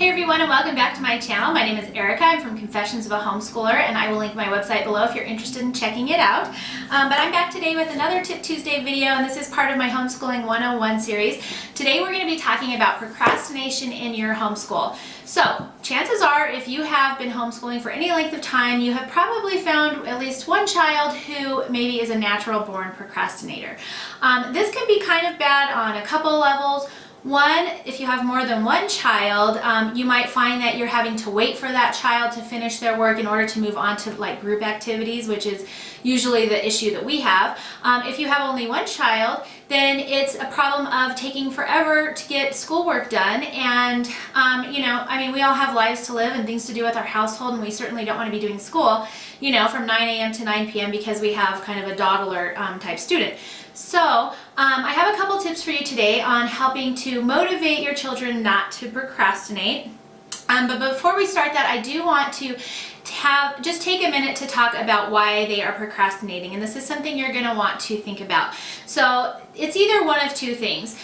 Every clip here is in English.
Hey everyone, and welcome back to my channel. My name is Erica. I'm from Confessions of a Homeschooler, and I will link my website below if you're interested in checking it out. But I'm back today with another Tip Tuesday video, and this is part of my Homeschooling 101 series. Today we're going to be talking about procrastination in your homeschool. So, chances are, if you have been homeschooling for any length of time, you have probably found at least one child who maybe is a natural born procrastinator. This can be kind of bad on a couple levels. One, if you have more than one child, you might find that you're having to wait for that child to finish their work in order to move on to like group activities, which is usually the issue that we have. If you have only one child, then it's a problem of taking forever to get schoolwork done. And, we all have lives to live and things to do with our household, and we certainly don't want to be doing school, from 9 a.m. to 9 p.m. because we have kind of a dawdler type student. So I have a couple tips for you today on helping to motivate your children not to procrastinate. But before we start that, I do want to just take a minute to talk about why they are procrastinating. And this is something you're going to want to think about. So it's either one of two things.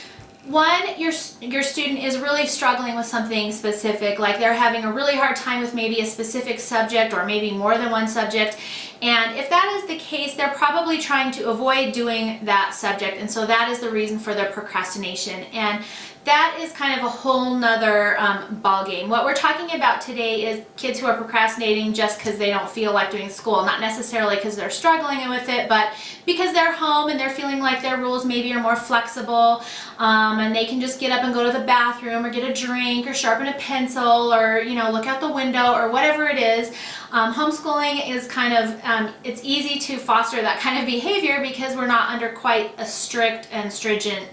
One, your student is really struggling with something specific, like they're having a really hard time with maybe a specific subject or maybe more than one subject. And if that is the case, they're probably trying to avoid doing that subject, and so that is the reason for their procrastination. And that is kind of a whole nother ball game. What we're talking about today is kids who are procrastinating just because they don't feel like doing school, not necessarily because they're struggling with it, but because they're home and they're feeling like their rules maybe are more flexible, and they can just get up and go to the bathroom or get a drink or sharpen a pencil or look out the window or whatever it is. Homeschooling is kind of, it's easy to foster that kind of behavior because we're not under quite a strict and stringent,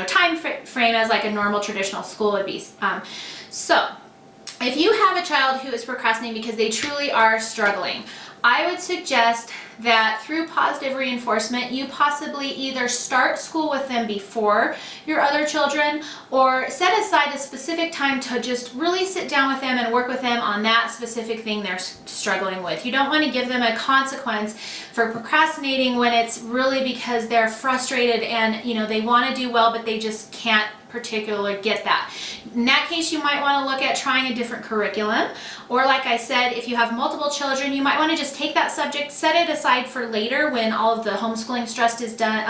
time frame as like a normal traditional school would be. So, if you have a child who is procrastinating because they truly are struggling, I would suggest that through positive reinforcement, you possibly either start school with them before your other children or set aside a specific time to just really sit down with them and work with them on that specific thing they're struggling with. You don't want to give them a consequence for procrastinating when it's really because they're frustrated and they want to do well, but they just can't particularly get that. In that case, you might want to look at trying a different curriculum, or like I said, if you have multiple children, you might want to just take that subject, set it aside for later when all of the homeschooling stress is done,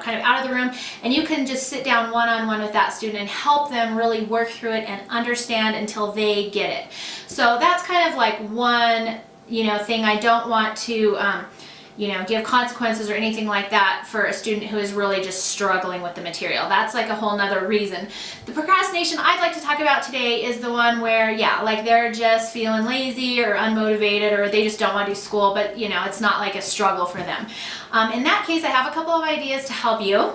kind of out of the room, and you can just sit down one-on-one with that student and help them really work through it and understand until they get it. So that's kind of like one, thing. I don't want to give consequences or anything like that for a student who is really just struggling with the material. That's like a whole nother reason. The procrastination I'd like to talk about today is the one where, like they're just feeling lazy or unmotivated, or they just don't want to do school, but it's not like a struggle for them. In that case, I have a couple of ideas to help you.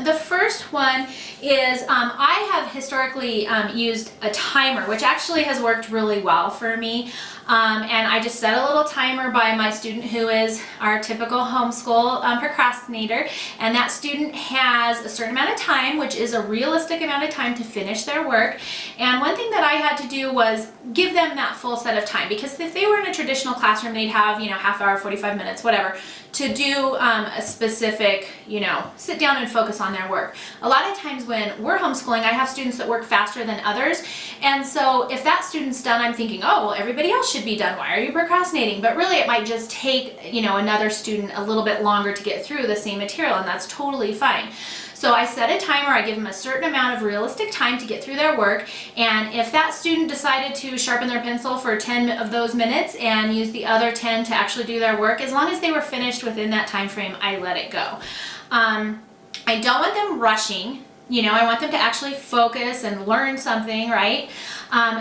The first one is I have historically used a timer, which actually has worked really well for me. And I just set a little timer by my student who is our typical homeschool procrastinator, and that student has a certain amount of time, which is a realistic amount of time to finish their work. And one thing that I had to do was give them that full set of time, because if they were in a traditional classroom, they'd have half hour, 45 minutes, whatever, to do a specific, sit down and focus on their work. A lot of times when we're homeschooling, I have students that work faster than others, and so if that student's done, I'm thinking, oh, well, everybody else should be done. Why are you procrastinating? But really, it might just take, another student a little bit longer to get through the same material, and that's totally fine. So I set a timer, I give them a certain amount of realistic time to get through their work, and if that student decided to sharpen their pencil for 10 of those minutes and use the other 10 to actually do their work, as long as they were finished within that time frame, I let it go. I don't want them rushing. I want them to actually focus and learn something, right?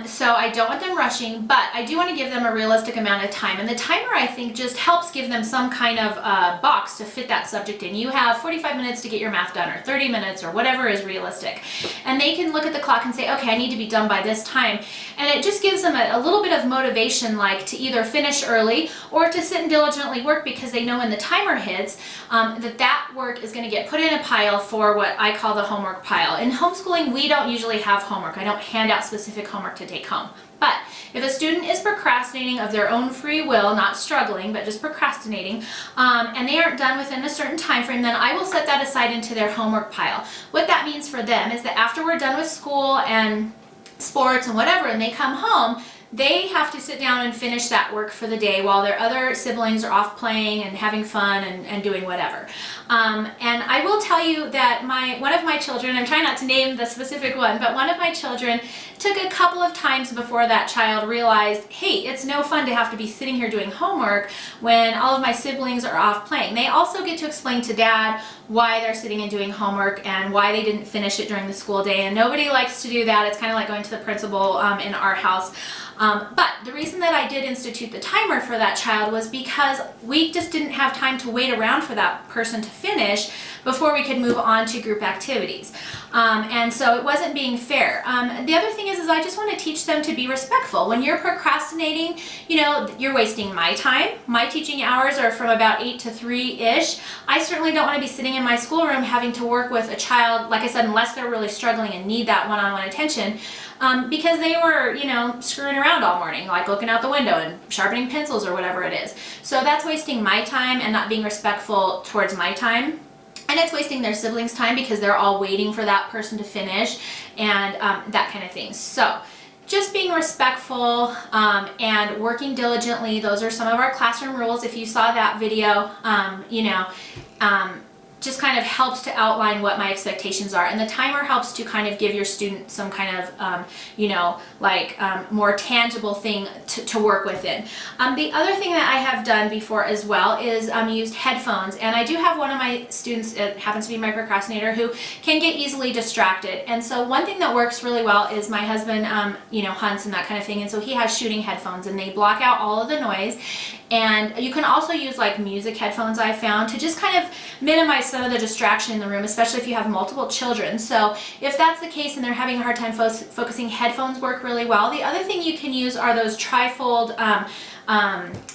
So I don't want them rushing, but I do want to give them a realistic amount of time. And the timer, I think, just helps give them some kind of box to fit that subject in. You have 45 minutes to get your math done, or 30 minutes, or whatever is realistic. And they can look at the clock and say, okay, I need to be done by this time. And it just gives them a little bit of motivation, like to either finish early or to sit and diligently work, because they know when the timer hits, that work is going to get put in a pile for what I call the homework pile. In homeschooling, we don't usually have homework. I don't hand out specific homework to take home. But if a student is procrastinating of their own free will, not struggling, but just procrastinating, and they aren't done within a certain time frame, then I will set that aside into their homework pile. What that means for them is that after we're done with school and sports and whatever, and they come home, they have to sit down and finish that work for the day while their other siblings are off playing and having fun and doing whatever. And I will tell you that one of my children, I'm trying not to name the specific one, but one of my children took a couple of times before that child realized, hey, it's no fun to have to be sitting here doing homework when all of my siblings are off playing. They also get to explain to dad why they're sitting and doing homework and why they didn't finish it during the school day, and nobody likes to do that. It's kind of like going to the principal in our house. But the reason that I did institute the timer for that child was because we just didn't have time to wait around for that person to finish before we could move on to group activities. And so it wasn't being fair. The other thing is I just want to teach them to be respectful. When you're procrastinating, you know, you're wasting my time. My teaching hours are from about 8 to 3-ish. I certainly don't want to be sitting in my schoolroom having to work with a child, like I said, unless they're really struggling and need that one-on-one attention. Because they were, you know, screwing around all morning, like looking out the window and sharpening pencils or whatever it is. So that's wasting my time and not being respectful towards my time. And it's wasting their siblings' time because they're all waiting for that person to finish and that kind of thing. So just being respectful and working diligently, those are some of our classroom rules. If you saw that video, you know, just kind of helps to outline what my expectations are. And the timer helps to kind of give your student some kind of, you know, like more tangible thing to work within. The other thing that I have done before as well is used headphones. And I do have one of my students, it happens to be my procrastinator, who can get easily distracted. And so one thing that works really well is my husband, you know, hunts and that kind of thing. And so he has shooting headphones and they block out all of the noise. And you can also use like music headphones, I found, to just kind of minimize some of the distraction in the room, especially if you have multiple children. So if that's the case and they're having a hard time focusing, headphones work really well. The other thing you can use are those trifold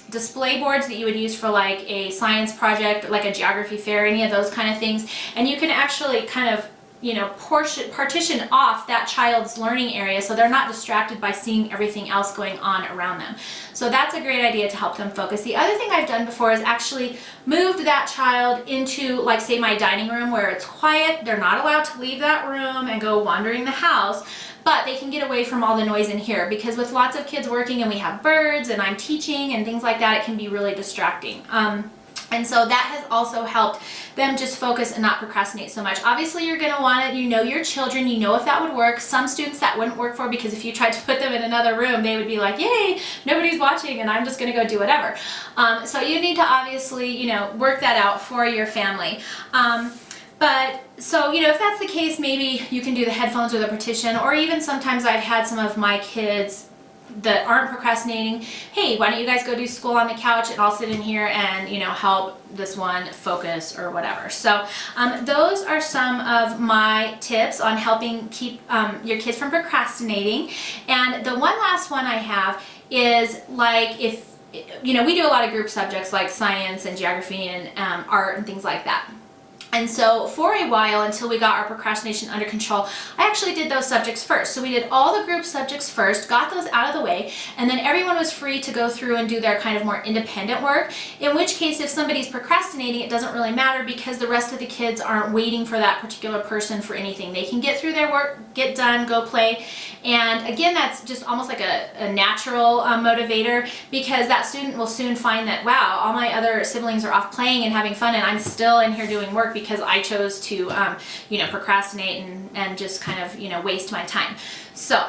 display boards that you would use for like a science project, like a geography fair, any of those kind of things. And you can actually kind of, you know, partition off that child's learning area so they're not distracted by seeing everything else going on around them. So that's a great idea to help them focus. The other thing I've done before is actually moved that child into, like, say, my dining room where it's quiet. They're not allowed to leave that room and go wandering the house, but they can get away from all the noise in here, because with lots of kids working and we have birds and I'm teaching and things like that, it can be really distracting. And so that has also helped them just focus and not procrastinate so much. Obviously, you're going to want to, you know, your children, you know if that would work. Some students that wouldn't work for, because if you tried to put them in another room, they would be like, yay, nobody's watching and I'm just going to go do whatever. So you need to obviously, you know, work that out for your family. But so, you know, if that's the case, maybe you can do the headphones or the partition, or even sometimes I've had some of my kids that aren't procrastinating, hey, why don't you guys go do school on the couch and I'll sit in here and, you know, help this one focus or whatever. So those are some of my tips on helping keep your kids from procrastinating. And the one last one I have is, like, if, you know, we do a lot of group subjects like science and geography and art and things like that. And so for a while, until we got our procrastination under control, I actually did those subjects first. So we did all the group subjects first, got those out of the way, and then everyone was free to go through and do their kind of more independent work. In which case, if somebody's procrastinating, it doesn't really matter, because the rest of the kids aren't waiting for that particular person for anything. They can get through their work, get done, go play. And again, that's just almost like a natural motivator, because that student will soon find that, wow, all my other siblings are off playing and having fun and I'm still in here doing work because I chose to, you know, procrastinate and just kind of, you know, waste my time. So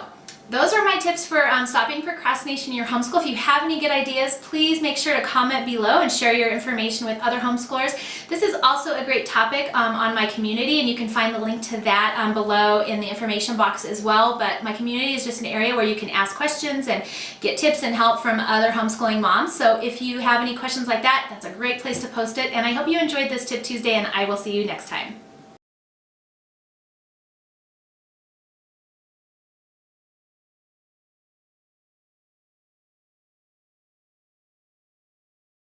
those are my tips for stopping procrastination in your homeschool. If you have any good ideas, please make sure to comment below and share your information with other homeschoolers. This is also a great topic on my community, and you can find the link to that below in the information box as well. But my community is just an area where you can ask questions and get tips and help from other homeschooling moms. So if you have any questions like that, that's a great place to post it. And I hope you enjoyed this Tip Tuesday, and I will see you next time.